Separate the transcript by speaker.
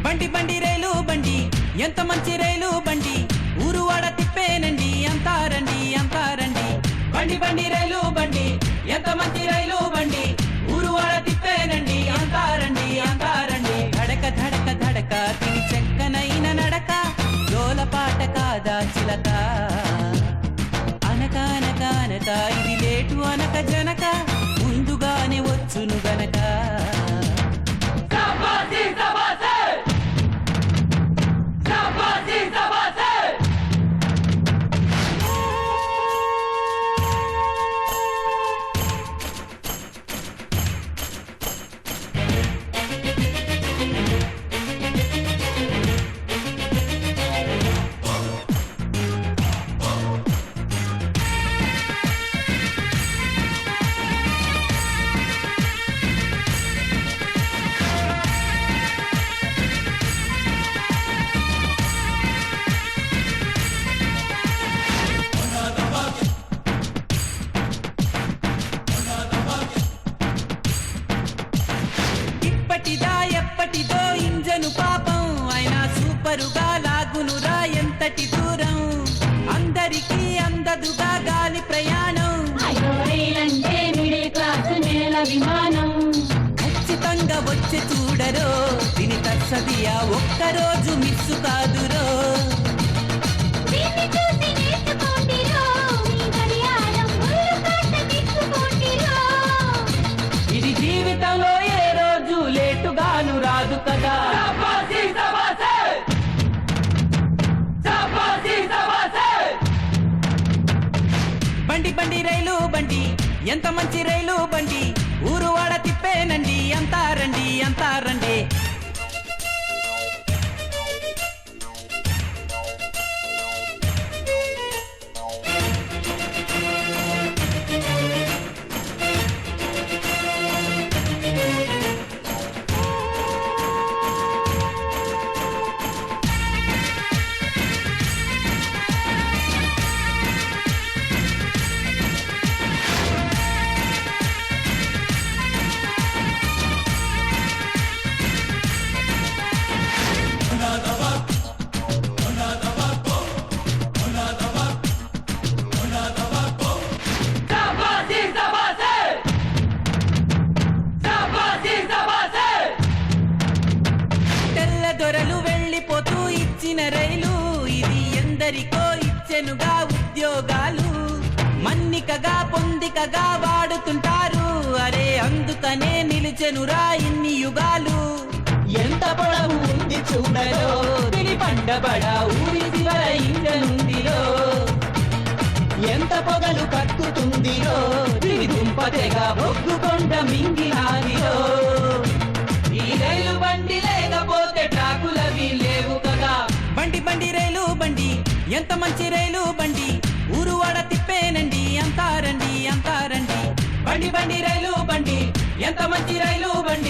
Speaker 1: బండి బండి రైలు బండి ఎంత మంచి రైలు బండి ఊరువాడ తిప్పేనండి అంతారండి అంతారండి. బండి బండి రైలు బండి ఎంత మంచి రైలు బండి ఊరువాడ తిప్పేనండి అంతారండి అంతారండి. ధడక ధడక ధడక తిని చెక్కనైన నడక జోల పాట కాదా చిలక అనక అనక అనక ఇది లేటు అనక జనక ముందుగానే వచ్చును గనక. ఎప్పటిదో ఇంజను పాపం అయినా సూపరుగా లాగునురా ఎంతటి దూరం అందరికీ అందదుగా గాలి ప్రయాణం. విమానం ఖచ్చితంగా వచ్చి చూడరో దీని తస్సదియా ఒక్కరోజు మిస్సు కాదురో. ఇది జీవితంలో ఏ రోజు లేటుగాను రాదు కదా. బండి బండి రైలు బండి ఎంత మంచి రైలు బండి ఊరువాడ తిప్పేనండి అంతారండి అంతారండి. దొరలు వెళ్ళిపోతూ ఇచ్చిన రైలు ఇది ఎందరికో ఇచ్చెనుగా ఉద్యోగాలు మన్నికగా పొందికగా వాడుతుంటారు అరే అందుకనే నిలిచెనురా ఇన్ని యుగాలు. ఎంత పొడవు ఉంది చూడలో తిని పండబడ ఊరి శివర ఇంజనుందిలో ఎంత పొగలు కక్కుతుందిలో తిని దుంపతెగా బొగ్గుకొండ మింగినాదిలో. ఈ రైలు బండి లేకపోతే ట్రాకులవి లేవు కదా. బండి బండి రైలు బండి ఎంత మంచి రైలు బండి ఊరువాడ తిప్పేనండి అంతారండి అంతారండి. బండి బండి రైలు బండి ఎంత మంచి రైలు బండి